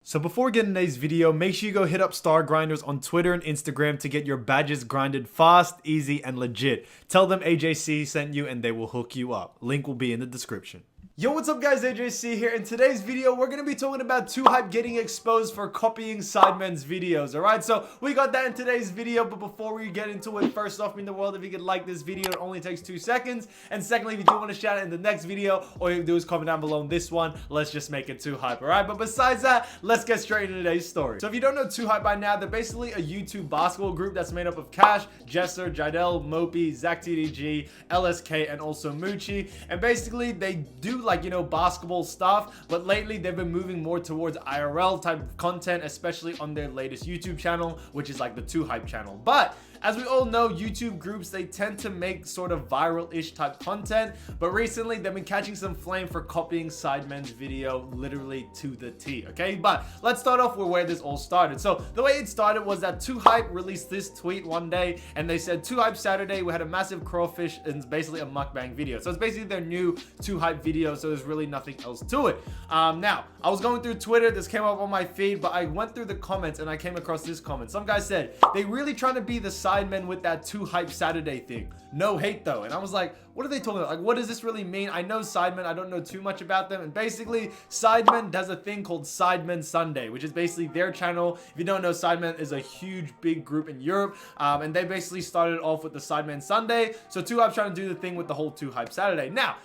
So before getting today's video, make sure you go hit up Stargrinders on Twitter and Instagram to get your badges grinded fast, easy, and legit. Tell them AJC sent you and they will hook you up. Link will be in the description. Yo, what's up guys, AJC here. In today's video, we're going to be talking about 2Hype getting exposed for copying SIDEMEN's videos, alright? So, we got that in today's video, but before we get into it, first off, in the world, if you could like this video, it only takes 2 seconds. And secondly, if you do want to shout it in the next video, all you have to do is comment down below on this one. Let's just make it 2Hype, alright? But besides that, let's get straight into today's story. So, if you don't know 2Hype by now, they're basically a YouTube basketball group that's made up of Cash, Jesser, Jiedel, Mopi, Zackttg, LSK, and also Mochi. And basically, they do like, you know, basketball stuff, but lately they've been moving more towards IRL type of content, especially on their latest YouTube channel, which is like the 2Hype channel. But as we all know, YouTube groups, they tend to make sort of viral-ish type content, but recently they've been catching some flame for copying SIDEMEN's video literally to the T, okay? But let's start off with where this all started. So the way it started was that 2Hype released this tweet one day, and they said, 2Hype Saturday, we had a massive crawfish, and it's basically a mukbang video. So it's basically their new 2Hype video, so there's really nothing else to it. Now, I was going through Twitter, this came up on my feed, but I went through the comments, and I came across this comment. Some guy said, they really trying to be the SIDEMEN with that 2Hype Saturday thing. No hate though. And I was like, what are they talking about? Like, what does this really mean? I know SIDEMEN, I don't know too much about them. And basically, SIDEMEN does a thing called SIDEMEN Sunday, which is basically their channel. If you don't know, SIDEMEN is a huge, big group in Europe. And they basically started off with the SIDEMEN Sunday. So 2Hype trying to do the thing with the whole 2Hype Saturday. Now,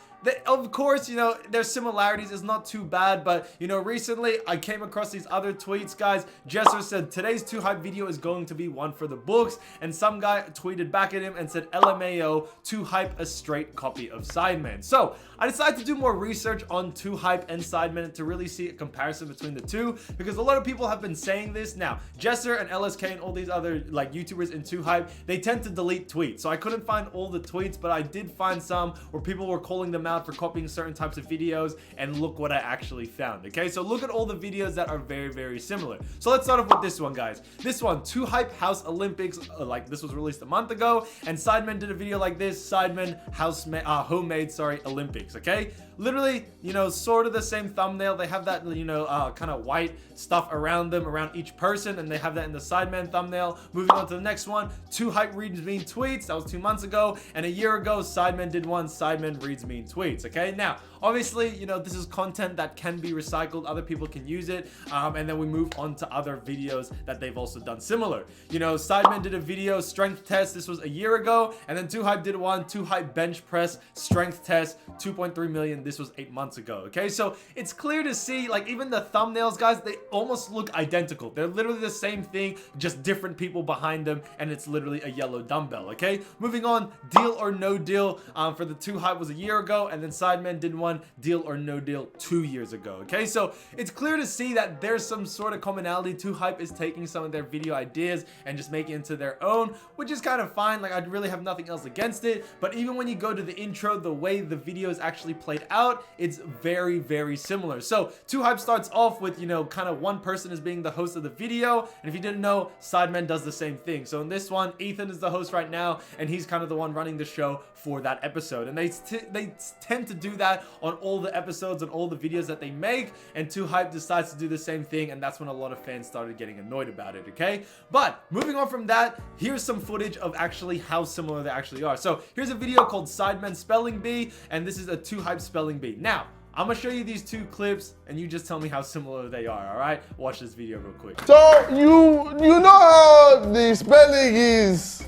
of course, you know, there's similarities. It's not too bad, but, you know, recently I came across these other tweets, guys. Jesser said, today's 2Hype video is going to be one for the books. And some guy tweeted back at him and said, LMAO, 2Hype a straight copy of SIDEMEN. So I decided to do more research on 2Hype and SIDEMEN to really see a comparison between the two, because a lot of people have been saying this. Now, Jesser and LSK and all these other like YouTubers in 2Hype, they tend to delete tweets. So I couldn't find all the tweets, but I did find some where people were calling them out for copying certain types of videos, and look what I actually found. Okay, so look at all the videos that are very, very similar. So let's start off with this one, guys. This one, 2Hype House Olympics, like this was released a month ago, and SIDEMEN did a video like this, SIDEMEN homemade, Olympics. Okay, literally, you know, sort of the same thumbnail. They have that, you know, kind of white stuff around them, around each person, and they have that in the SIDEMEN thumbnail. Moving on to the next one, 2Hype reads mean tweets. That was 2 months ago, and a year ago, SIDEMEN did one, SIDEMEN reads mean tweets. Okay, now obviously, you know, this is content that can be recycled, other people can use it, and then we move on to other videos that they've also done similar. You know, SIDEMEN did a video, strength test, this was a year ago, and then 2Hype did one, 2Hype bench press strength test, 2.3 million, this was 8 months ago. Okay, so it's clear to see, like, even the thumbnails, guys, they almost look identical. They're literally the same thing, just different people behind them, and it's literally a yellow dumbbell. Okay, moving on, deal or no deal for the 2Hype was a year ago, and then SIDEMEN did one, deal or no deal, 2 years ago. Okay, so it's clear to see that there's some sort of commonality. 2Hype is taking some of their video ideas and just making it into their own, which is kind of fine. Like, I really have nothing else against it, but even when you go to the intro, the way the video is actually played out, it's very, very similar. So 2Hype starts off with, you know, kind of one person is being the host of the video, and if you didn't know, SIDEMEN does the same thing. So in this one, Ethan is the host right now, and he's kind of the one running the show for that episode, and they tend to do that on all the episodes and all the videos that they make, and 2Hype decides to do the same thing, and that's when a lot of fans started getting annoyed about it. Okay, but moving on from that, here's some footage of actually how similar they actually are. So here's a video called SIDEMEN Spelling Bee, and this is a 2Hype Spelling Bee. Now I'm gonna show you these two clips, and you just tell me how similar they are. All right, watch this video real quick. So you know how the spelling is?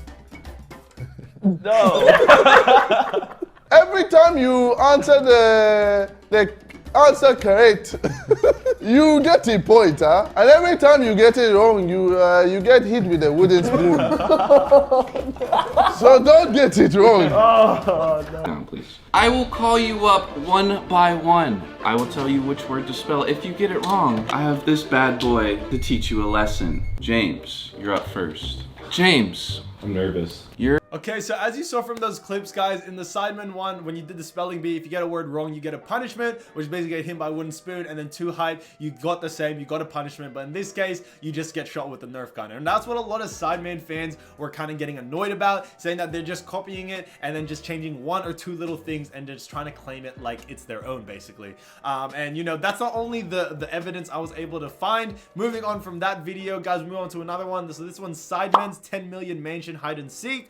No. Every time you answer the answer correct, you get a point, huh? And every time you get it wrong, you get hit with a wooden spoon. So don't get it wrong. Oh, no. Down, please. I will call you up one by one. I will tell you which word to spell. If you get it wrong, I have this bad boy to teach you a lesson. James, you're up first. James, I'm nervous. Okay, so as you saw from those clips, guys, in the Sidemen one, when you did the spelling bee, if you get a word wrong, you get a punishment, which is basically get hit by a wooden spoon, and then 2 hype, you got the same, you got a punishment, but in this case, you just get shot with a Nerf gun. And that's what a lot of Sidemen fans were kind of getting annoyed about, saying that they're just copying it and then just changing 1 or 2 little things and just trying to claim it like it's their own, basically. And you know, that's not only the evidence I was able to find. Moving on from that video, guys, we move on to another one. So this one's Sidemen's 10 million mansion hide and seek.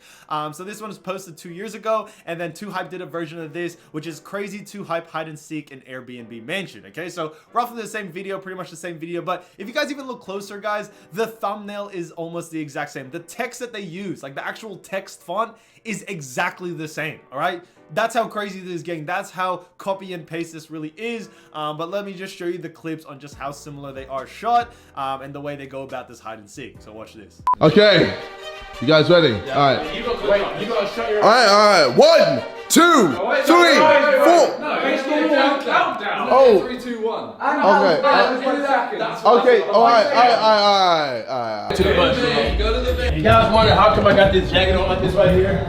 So this one was posted 2 years ago, and then 2 hype did a version of this, which is crazy 2 hype hide and seek in Airbnb mansion. Okay, so roughly the same video, pretty much the same video, but if you guys even look closer, guys, the thumbnail is almost the exact same. The text that they use, like the actual text font, is exactly the same. All right, that's how crazy this is getting. That's how copy and paste this really is. But let me just show you the clips on just how similar they are shot, and the way they go about this hide and seek. So watch this. Okay, you guys ready? Yeah. All right. You go shut your. All right. 1, 2, 3, 4. Countdown. Oh. 3, 2, 1. Okay. All right. To the bus. Go to the bench. You guys wonder how come I got this jacket on like this right here?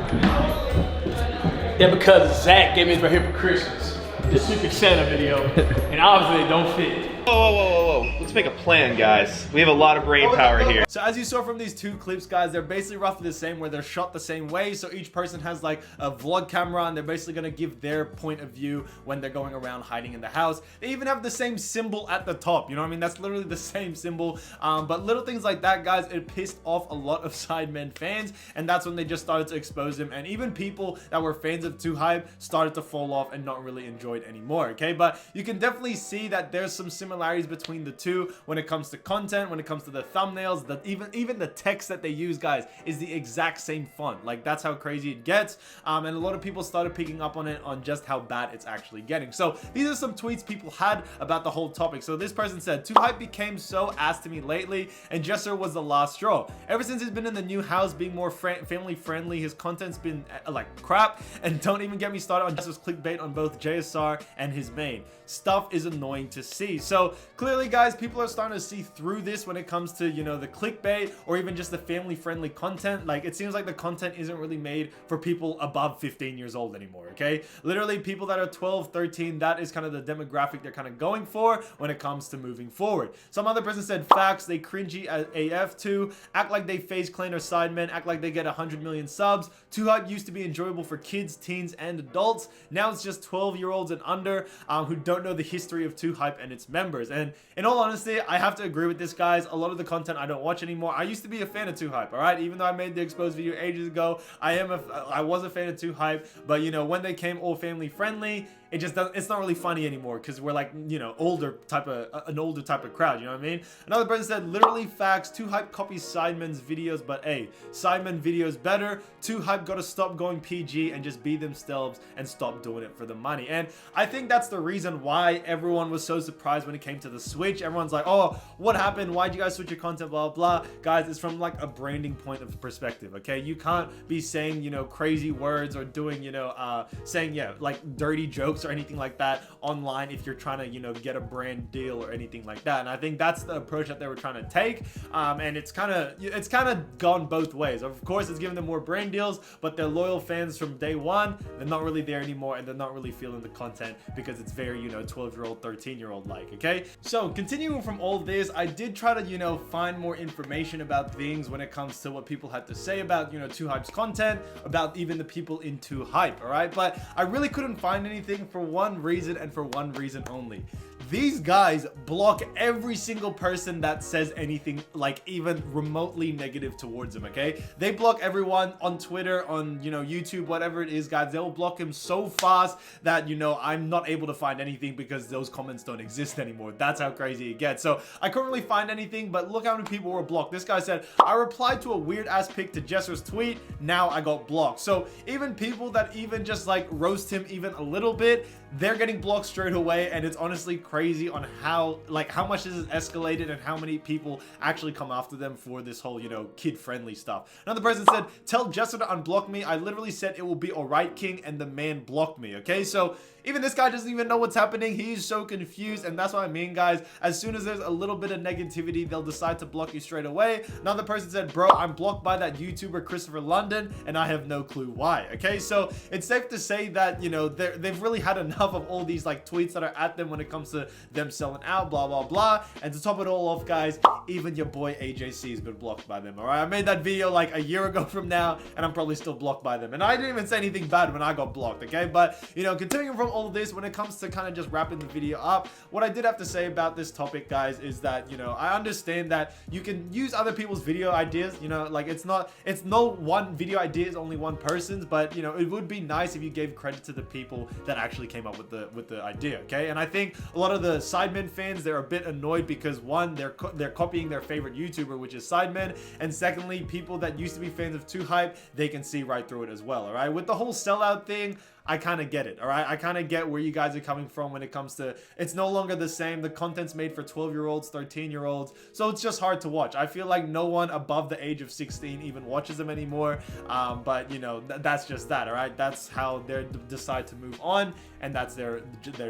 Yeah, because Zach gave me this right here for Christmas. The Secret Santa video, and obviously it don't fit. Whoa. Let's make a plan, guys. We have a lot of brain power here. So as you saw from these 2 clips, guys, they're basically roughly the same, where they're shot the same way. So each person has like a vlog camera, and they're basically going to give their point of view when they're going around hiding in the house. They even have the same symbol at the top. You know what I mean? That's literally the same symbol. But little things like that, guys, it pissed off a lot of Sidemen fans, and that's when they just started to expose him. And even people that were fans of 2 hype started to fall off and not really enjoy it anymore. Okay, but you can definitely see that there's some similarities between the 2 when it comes to content, when it comes to the thumbnails, even the text that they use, guys, is the exact same font. Like, that's how crazy it gets. And a lot of people started picking up on it, on just how bad it's actually getting. So these are some tweets people had about the whole topic. So this person said, 2 hype became so ass to me lately, and Jesser was the last straw. Ever since he's been in the new house being more family friendly, his content's been like crap. And don't even get me started on Jesser's clickbait on both JSR and his main. Stuff is annoying to see. So clearly, guys, people are starting to see through this when it comes to, you know, the clickbait or even just the family friendly content. Like, it seems like the content isn't really made for people above 15 years old anymore. Okay, literally people that are 12, 13, that is kind of the demographic they're kind of going for when it comes to moving forward. Some other person said, facts, they cringy AF too, act like they FaZe Clan or Sidemen, act like they get 100 million subs. 2 hype used to be enjoyable for kids, teens, and adults. Now it's just 12-year-olds and under who don't know the history of 2 hype and its members. And in all honesty, I have to agree with this, guys. A lot of the content I don't watch anymore. I used to be a fan of 2 hype, all right? Even though I made the exposed video ages ago, I was a fan of 2 hype, but you know, when they came all family friendly, it just doesn't, it's not really funny anymore, because we're like, you know, an older type of crowd, you know what I mean? Another person said, literally facts, 2 hype copies Sidemen's videos, but hey, Sidemen videos better. 2 hype gotta stop going PG and just be themselves and stop doing it for the money. And I think that's the reason why everyone was so surprised when it came to the switch. Everyone's like, oh, what happened? Why'd you guys switch your content, blah blah. Guys, it's from like a branding point of perspective. Okay, you can't be saying, you know, crazy words or doing, you know, saying, yeah, like dirty jokes or anything like that online if you're trying to, you know, get a brand deal or anything like that. And I think that's the approach that they were trying to take. And it's kind of gone both ways. Of course, it's giving them more brand deals, but their loyal fans from day one, they're not really there anymore, and they're not really feeling the content because it's very, you know, 12-year-old, 13-year-old like. Okay, so continuing from all this, I did try to, you know, find more information about things when it comes to what people had to say about, you know, 2 hype's content, about even the people in 2 hype. All right, but I really couldn't find anything for one reason, and for one reason only. These guys block every single person that says anything like even remotely negative towards him. Okay, they block everyone on Twitter, on, you know, YouTube, whatever it is, guys. They'll block him so fast that, you know, I'm not able to find anything because those comments don't exist anymore. That's how crazy it gets. So I couldn't really find anything, but look how many people were blocked. This guy said, I replied to a weird ass pic to Jesser's tweet, now I got blocked. So even people that even just like roast him even a little bit, they're getting blocked straight away. And it's honestly crazy on how much this has escalated and how many people actually come after them for this whole, you know, kid-friendly stuff. Another person said, tell Jesser to unblock me. I literally said it will be alright, King, and the man blocked me. Okay, so even this guy doesn't even know what's happening. He's so confused, and that's what I mean, guys. As soon as there's a little bit of negativity, they'll decide to block you straight away. Another person said, bro, I'm blocked by that YouTuber Kristopher London, and I have no clue why. Okay, so it's safe to say that, you know, they've really had enough of all these like tweets that are at them when it comes to them selling out, blah blah blah. And to top it all off, guys, even your boy AJC has been blocked by them. All right, I made that video like a year ago from now, and I'm probably still blocked by them. And I didn't even say anything bad when I got blocked. Okay, but you know, continuing from all this, when it comes to kind of just wrapping the video up, what I did have to say about this topic, guys, is that, you know, I understand that you can use other people's video ideas. You know, like it's no one video idea is only one person's, but you know, it would be nice if you gave credit to the people that actually came up with the idea. Okay, and I think a lot of the Sidemen fans, they're a bit annoyed because one, they're copying their favorite YouTuber, which is Sidemen, and secondly, people that used to be fans of 2Hype, they can see right through it as well. All right, with the whole sellout thing, I kind of get it. All right, I kind of get where you guys are coming from when it comes to it's no longer the same. The content's made for 12-year-olds, 13-year-olds, so it's just hard to watch. I feel like no one above the age of 16 even watches them anymore. But you know, that's just that. All right, that's how they decide to move on, and that's their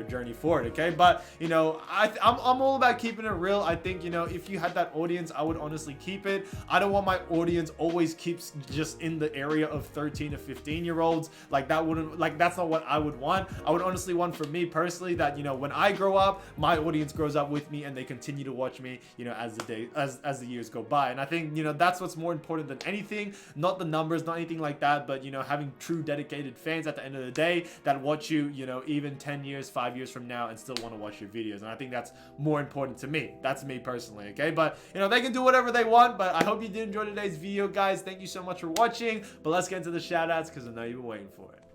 journey forward. Okay, but you know, I'm all about keeping it real. I think, you know, if you had that audience, I would honestly keep it. I don't want my audience always keeps just in the area of 13 to 15-year-olds. Like that wouldn't, like that's not what I would want. I would honestly want, for me personally, that, you know, when I grow up, my audience grows up with me and they continue to watch me, you know, as the years go by. And I think, you know, that's what's more important than anything, not the numbers, not anything like that, but you know, having true dedicated fans at the end of the day that watch you, you know, even 10 years, 5 years from now, and still want to watch your videos. And I think that's more important to me. That's me personally. Okay, but you know, they can do whatever they want, but I hope you did enjoy today's video, guys. Thank you so much for watching, but let's get into the shout outs because I know you've been waiting for it.